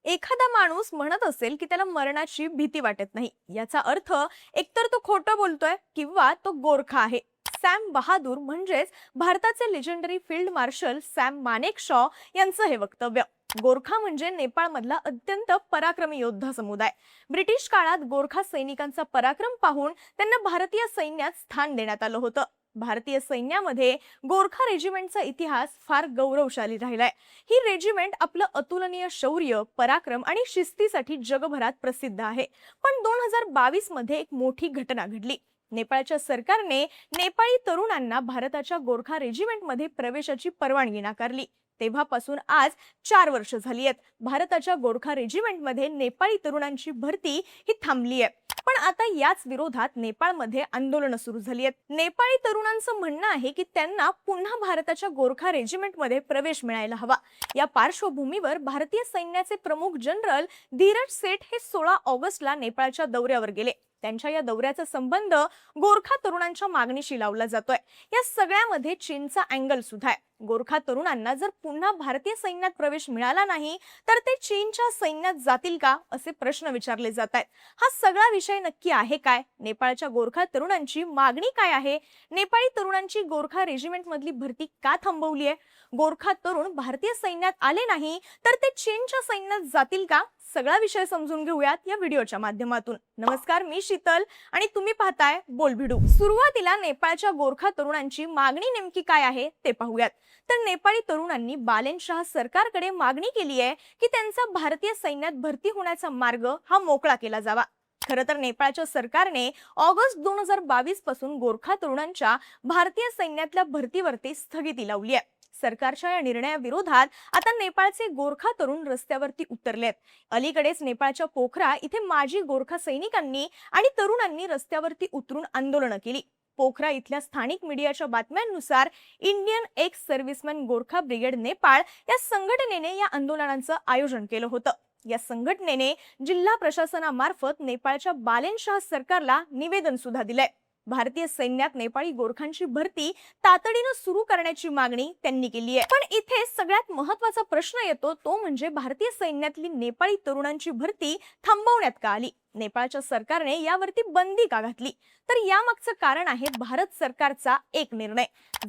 एखादा माणूस म्हणत असेल की त्याला मरणाची भीती वाटत नाही, याचा अर्थ एकतर तो खोटं बोलतोय किंवा तो गोरखा आहे. सॅम बहादूर म्हणजेच भारताचे legendary field marshal Sam Manekshaw यांचं हे वक्तव्य. गोरखा म्हणजे नेपाळमधला अत्यंत पराक्रमी योद्धा समुदाय. ब्रिटिश काळात गोरखा सैनिकांचा पराक्रम पाहून त्यांना भारतीय सैन्यात स्थान देण्यात आलं होतं. भारतीय सैन्यामध्ये गोरखा रेजिमेंटचा इतिहास फार गौरवशाली राहिलाय. ही रेजिमेंट आपलं अतुलनीय शौर्य, पराक्रम आणि शिस्तीसाठी जगभरात प्रसिद्ध आहे. पण 2022 मध्ये एक मोठी घटना घडली. नेपाळच्या सरकारने नेपाळी तरुणांना भारताच्या गोरखा रेजिमेंटमध्ये प्रवेशाची परवानगी नाकारली. तेव्हापासून आज 4 वर्ष झाली आहेत. भारताच्या गोरखा रेजिमेंटमध्ये नेपाळी तरुणांची भरती ही थांबली आहे. पण आता याच विरोधात नेपाळमध्ये आंदोलनं सुरू झाली आहेत. नेपाळी तरुणांचं म्हणणं आहे की त्यांना पुन्हा भारताच्या गोरखा रेजिमेंटमध्ये प्रवेश मिळायला हवा. या पार्श्वभूमीवर भारतीय सैन्याचे प्रमुख जनरल धीरज सेठ हे 16 ऑगस्टला नेपाळच्या दौऱ्यावर गेले. त्यांच्या या दौऱ्याचा संबंध गोरखा तरुणांच्या मागणीशी लावला जातोय. या सगळ्यामध्ये चीनचा अँगल सुद्धा आहे. गोरखा तरुणांना जर पुन्हा भारतीय सैन्यात प्रवेश मिळाला नाही तर ते चीनच्या सैन्यात जातील का, असे प्रश्न विचारले जात आहेत. हा सगळा विषय नक्की आहे काय? नेपाळच्या गोरखा तरुणांची मागणी काय आहे? नेपाळी तरुणांची गोरखा रेजिमेंट मधली भरती का थांबवली आहे? गोरखा तरुण भारतीय सैन्यात आले नाही तर ते चीनच्या सैन्यात जातील का? सगळा विषय समजून घेऊयात या व्हिडिओच्या माध्यमातून. नमस्कार, मी शीतल आणि तुम्ही पाहताय बोलभिडू. सुरुवातीला नेपाळच्या गोरखा तरुणांची मागणी नेमकी काय आहे ते पाहूयात. तर नेपाळी तरुणांनी बालेन शाह सरकारकडे मागणी केली आहे की त्यांचा भारतीय सैन्यात भरती होण्याचा मार्ग हा मोकळा केला जावा. खरं तर नेपाळच्या सरकारने ऑगस्ट 2022 पासून गोरखा तरुणांच्या भारतीय सैन्यातल्या भरतीवरती स्थगिती लावली आहे. सरकारच्या या निर्णयाविरोधात आता नेपाळचे गोरखा तरुण रस्त्यावरती उतरलेत. अलीकडेच नेपाळच्या पोखरा इथे माजी गोरखा सैनिकांनी आणि तरुणांनी रस्त्यावरती उतरून आंदोलनं केली. पोखरा इथल्या स्थानिक मीडियाच्या बातम्यांनुसार Indian ex serviceman Gorkha brigade Nepal या संघटनेने या आंदोलनांचं आयोजन केलं होतं. या संघटनेने जिल्हा प्रशासनामार्फत नेपाळच्या बालेन शाह सरकारला निवेदन सुद्धा दिलंय. भारतीय सैन्यात नेपाळी गोरखांची भरती तातडीने सुरू करण्याची मागणी त्यांनी केली आहे. पण इथे सगळ्यात महत्त्वाचा प्रश्न येतो तो म्हणजे भारतीय सैन्यातली नेपाळी तरुणांची भरती थांबवण्यात का आली? नेपाळच्या सरकारने यावरती बंदी का घातली? तर यामागचं कारण आहे भारत सरकारचा एक निर्णय.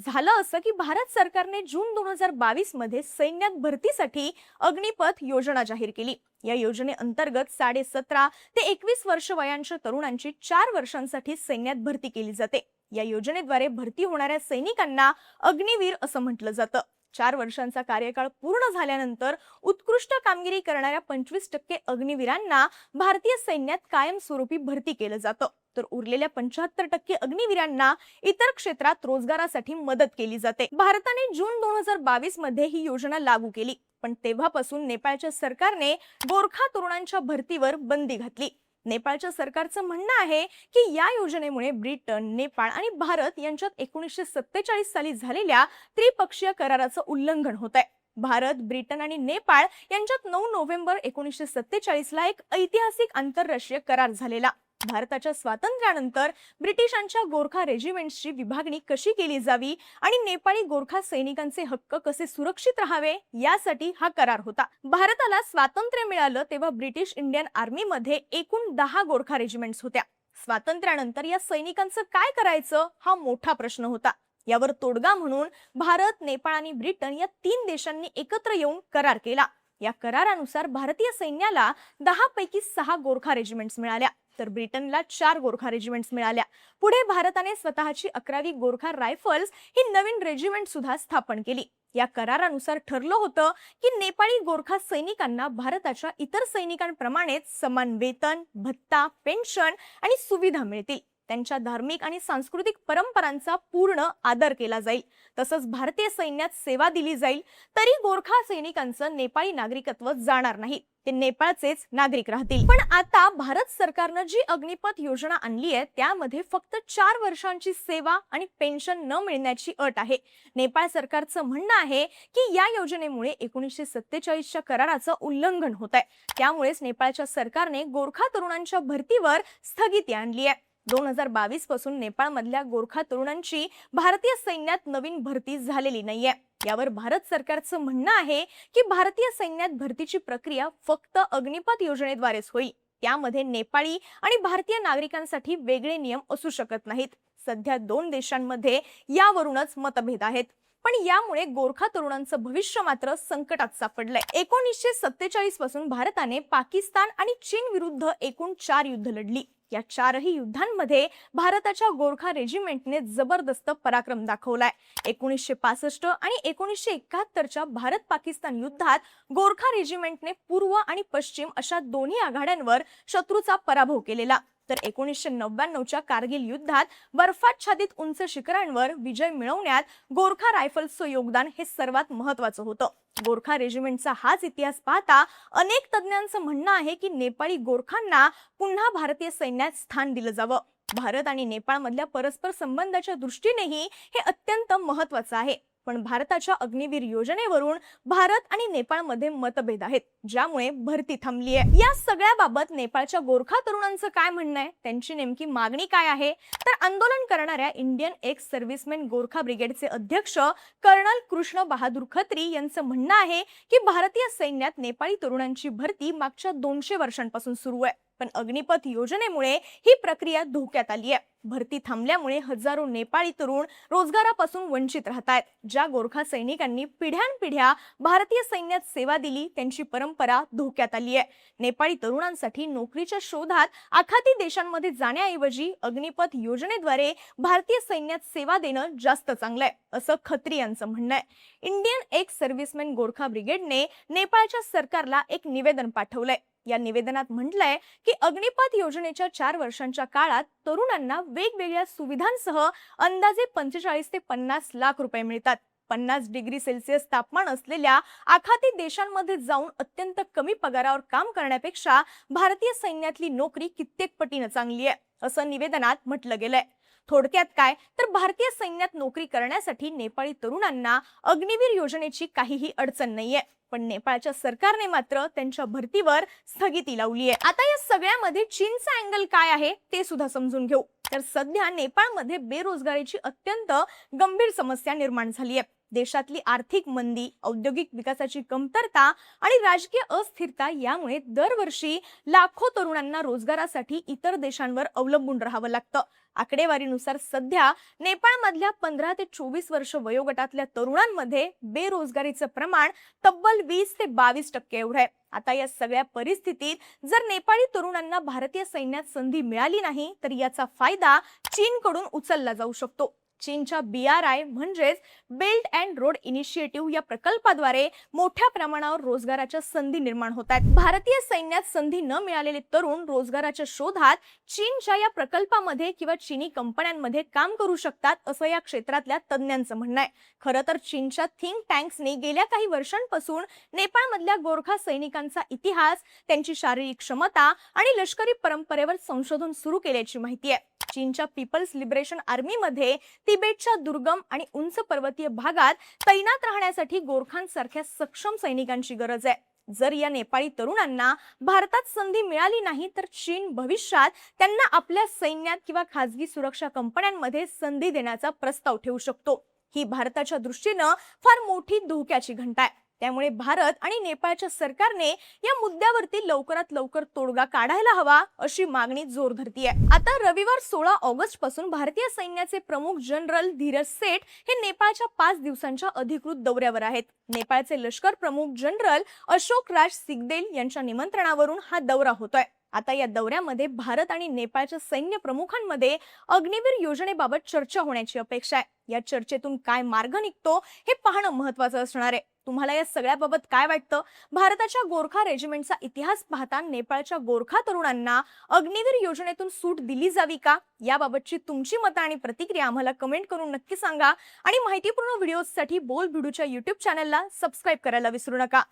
झालं असं की भारत सरकारने जून 2022 मध्ये सैन्यात भरतीसाठी अग्निपथ योजना जाहीर केली. या योजनेअंतर्गत 17.5 ते 21 वर्ष वयांच्या तरुणांची 4 वर्षांसाठी सैन्यात भरती केली जाते. या योजनेद्वारे भरती होणाऱ्या सैनिकांना अग्निवीर असं म्हटलं जातं. 4 वर्षांचा कार्यकाळ पूर्ण झाल्यानंतर उत्कृष्ट कामगिरी करणाऱ्या 25% अग्निवीरांना भारतीय सैन्यात कायमस्वरूपी भरती केलं जातं. तर उरलेल्या 75% अग्निवीरांना इतर क्षेत्रात रोजगारासाठी मदत केली जाते. भारताने जून 2022 मध्ये ही योजना लागू केली. पण तेव्हापासून नेपाळच्या सरकारने गोरखा तरुणांच्या भरतीवर बंदी घातली. नेपाळच्या सरकारचं म्हणणं आहे की या योजनेमुळे ब्रिटन, नेपाळ आणि भारत यांच्यात 1947 साली झालेल्या त्रिपक्षीय कराराचं उल्लंघन होत आहे. भारत, ब्रिटन आणि नेपाळ यांच्यात 9 नोव्हेंबर 1947 ला एक ऐतिहासिक आंतरराष्ट्रीय करार झालेला. भारताच्या स्वातंत्र्यानंतर ब्रिटिशांच्या गोरखा रेजिमेंट्सची विभागणी कशी केली जावी आणि नेपाळी गोरखा सैनिकांचे हक्क कसे सुरक्षित राहावे यासाठी हा करार होता. भारताला स्वातंत्र्य मिळालं तेव्हा ब्रिटिश इंडियन आर्मी मध्ये एकूण 10 गोरखा रेजिमेंट्स होत्या. स्वातंत्र्यानंतर या सैनिकांचं काय करायचं हा मोठा प्रश्न होता. यावर तोडगा म्हणून भारत, नेपाळ आणि ब्रिटन या 3 देशांनी एकत्र येऊन करार केला. या करारानुसार भारतीय सैन्याला 10 पैकी 6 गोरखा रेजिमेंट्स मिळाल्या तर ब्रिटनला 4 गोरखा रेजिमेंट्स मिळाल्या. पुढे भारताने स्वतःची 11वी गोरखा रायफल्स ही नवीन रेजिमेंट सुद्धा स्थापन केली. या करारानुसार ठरलं होतं की नेपाळी गोरखा सैनिकांना भारताच्या इतर सैनिकांप्रमाणेच समान वेतन, भत्ता, पेन्शन आणि सुविधा मिळतील. त्यांच्या धार्मिक आणि सांस्कृतिक परंपरांचा पूर्ण आदर केला जाईल. तसंच भारतीय सैन्यात सेवा दिली जाईल. तरी गोरखा सैनिकांचं नेपाळी नागरिकत्व जाणार नाही, ते नेपाळचेच नागरिक राहतील. पण आता भारत सरकारनं जी अग्निपथ योजना आणली आहे त्यामध्ये फक्त 4 वर्षांची सेवा आणि पेन्शन न मिळण्याची अट आहे. नेपाळ सरकारचं म्हणणं आहे की या योजनेमुळे 1947 च्या कराराचं उल्लंघन होत आहे. त्यामुळेच नेपाळच्या सरकारने गोरखा तरुणांच्या भरतीवर स्थगिती आणली आहे. 2022 पासून नेपाळमधल्या गोरखा तरुणांची भारतीय सैन्यात नवीन भरती झालेली नाहीये. यावर भारत सरकारचं म्हणणं आहे की भारतीय सैन्यात भरतीची प्रक्रिया फक्त अग्निपथ योजनेद्वारेच होईल. त्यामध्ये नेपाळी आणि भारतीय नागरिकांसाठी वेगळे नियम असू शकत नाहीत. सध्या दोन देशांमध्ये यावरूनच मतभेद आहेत. पण यामुळे गोरखा तरुणांचं भविष्य मात्र संकटात सापडलंय. 1947 पासून भारताने पाकिस्तान आणि चीन विरुद्ध एकूण 4 युद्ध लढली. या 4ही युद्धांमध्ये भारताच्या गोरखा रेजिमेंटने जबरदस्त पराक्रम दाखवलाय. 1965 आणि 1971च्या भारत पाकिस्तान युद्धात गोरखा रेजिमेंटने पूर्व आणि पश्चिम अशा दोन्ही आघाड्यांवर शत्रूचा पराभव केलेला. तर 1999च्या कारगिल युद्धात बर्फाच्छादित उंच शिखरांवर विजय मिळवण्यात गोरखा रायफल्सचं योगदान हे सर्वात महत्त्वाचं होतं. गोरखा रेजिमेंटचा हाच इतिहास पाहता अनेक तज्ञांचं म्हणणं आहे की नेपाळी गोरखांना पुन्हा भारतीय सैन्यात स्थान दिलं जावं. भारत आणि नेपाळमधल्या परस्पर संबंधाच्या दृष्टीनेही हे अत्यंत महत्त्वाचं आहे. पण भारताच्या अग्निवीर योजनेवरून भारत आणि नेपाळमध्ये मतभेद आहेत, ज्यामुळे भरती थांबली आहे. या सगळ्याबाबत नेपाळच्या गोरखा तरुणांचं काय म्हणणं आहे, त्यांची नेमकी मागणी काय आहे? तर आंदोलन करणाऱ्या इंडियन एक्स सर्व्हिसमेन गोरखा ब्रिगेडचे अध्यक्ष कर्नल कृष्ण बहादूर खत्री यांचं म्हणणं आहे की भारतीय सैन्यात नेपाळी तरुणांची भरती मागच्या 200 वर्षांपासून सुरू आहे. पण अग्निपथ योजनेमुळे ही प्रक्रिया धोक्यात आली आहे. भरती थांबल्यामुळे हजारो नेपाळी तरुण रोजगारापासून वंचित राहतात. ज्या गोरखा सैनिकांनी पिढ्यानपिढ्या भारतीय सैन्यात सेवा दिली त्यांची परंपरा धोक्यात आली आहे. नेपाळी तरुणांसाठी नोकरीच्या शोधात आखाती देशांमध्ये जाण्याऐवजी अग्निपथ योजनेद्वारे भारतीय सैन्यात सेवा देणं जास्त चांगलं आहे, असं खत्री यांचं म्हणणं आहे. इंडियन एक्स सर्व्हिसमेन गोरखा ब्रिगेडने नेपाळच्या सरकारला एक निवेदन पाठवलंय. या निवेदनात म्हटलंय की अग्निपथ योजनेच्या 4 वर्षांच्या काळात तरुणांना वेगवेगळ्या सुविधांसह अंदाजे 45 ते 50 लाख रुपये मिळतात. 50 डिग्री सेल्सिअस तापमान असलेल्या आखाती देशांमध्ये जाऊन अत्यंत कमी पगारावर काम करण्यापेक्षा भारतीय सैन्यातली नोकरी कित्येक पटीनं चांगली आहे, असं निवेदनात म्हटलं गेलंय. थोडक्यात काय तर भारतीय सैन्यात नोकरी करण्यासाठी नेपाळी तरुणांना अग्निवीर योजनेची काहीही अडचण नाहीये. पण नेपाळच्या सरकारने मात्र त्यांच्या भरतीवर स्थगिती लावली आहे. आता या सगळ्यामध्ये चीनचा अँगल काय आहे ते सुद्धा समजून घेऊ. तर सध्या नेपाळमध्ये बेरोजगारीची अत्यंत गंभीर समस्या निर्माण झाली आहे. देशातली आर्थिक मंदी, औद्योगिक विकासाची कमतरता आणि राजकीय अस्थिरता यामुळे दरवर्षी लाखो तरुणांना रोजगारासाठी इतर देशांवर अवलंबून राहावं लागतं. आकडेवारीनुसार सध्या नेपाळमधल्या 15 ते 24 वर्ष वयोगटातल्या तरुणांमध्ये बेरोजगारीचं प्रमाण तब्बल 20 ते 22% एवढं आहे. आता या सगळ्या परिस्थितीत जर नेपाळी तरुणांना भारतीय सैन्यात संधी मिळाली नाही तर याचा फायदा चीनकडून उचलला जाऊ शकतो. चीनच्या BRI म्हणजेच बेल्ट अँड रोड इनिशिएटिव्ह या प्रकल्पाद्वारे मोठ्या प्रमाणावर रोजगाराच्या संधी निर्माण होत आहेत. भारतीय सैन्यात संधी न मिळालेले तरुण रोजगाराच्या शोधात चीनच्या या प्रकल्पामध्ये किंवा चीनी कंपन्यांमध्ये काम करू शकतात, असं या क्षेत्रातल्या तज्ञांचं म्हणणं आहे. खरं तर चीनच्या थिंक टँक्सने गेल्या काही वर्षांपासून नेपाळमधल्या गोरखा सैनिकांचा इतिहास, त्यांची शारीरिक क्षमता आणि लष्करी परंपरेवर संशोधन सुरू केल्याची माहिती आहे. चीनच्या पीपल्स लिबरेशन आर्मीमध्ये तिबेटच्या दुर्गम आणि उंच पर्वतीय भागात तैनात राहण्यासाठी गोरखांसारख्या सक्षम सैनिकांची गरज आहे. जर या नेपाळी तरुणांना भारतात संधी मिळाली नाही तर चीन भविष्यात त्यांना आपल्या सैन्यात किंवा खासगी सुरक्षा कंपन्यांमध्ये संधी देण्याचा प्रस्ताव ठेवू शकतो. ही भारताच्या दृष्टीनं फार मोठी धोक्याची घंटा आहे. त्यामुळे भारत आणि नेपाळच्या सरकारने या मुद्द्यावरती लवकरात लवकर तोडगा काढायला हवा, अशी मागणी जोर धरतीये. आता रविवार 16 ऑगस्ट पासून भारतीय सैन्याचे प्रमुख जनरल धीरज सेठ हे नेपाळच्या 5 दिवसांच्या अधिकृत दौऱ्यावर आहेत. नेपाळचे लष्कर प्रमुख जनरल अशोक राज सिगदेल यांच्या निमंत्रणावरून हा दौरा होतोय. आता या दौऱ्यामध्ये भारत आणि नेपाळच्या सैन्य प्रमुखांमध्ये अग्निवीर योजनेबाबत चर्चा होण्याची अपेक्षा आहे. या चर्चेतून काय मार्ग निघतो हे पाहणं महत्त्वाचं असणार आहे. तुम्हाला या सगळ्याबाबत काय वाटतं? भारताच्या गोरखा रेजिमेंटचा इतिहास पाहता नेपाळच्या गोरखा तरुणांना अग्निवीर योजनेतून सूट दिली जावी का? याबाबतची तुमची मतं आणि प्रतिक्रिया आम्हाला कमेंट करून नक्की सांगा आणि माहितीपूर्ण व्हिडिओसाठी बोल भिडूच्या YouTube चॅनलला सबस्क्राइब करायला विसरू नका.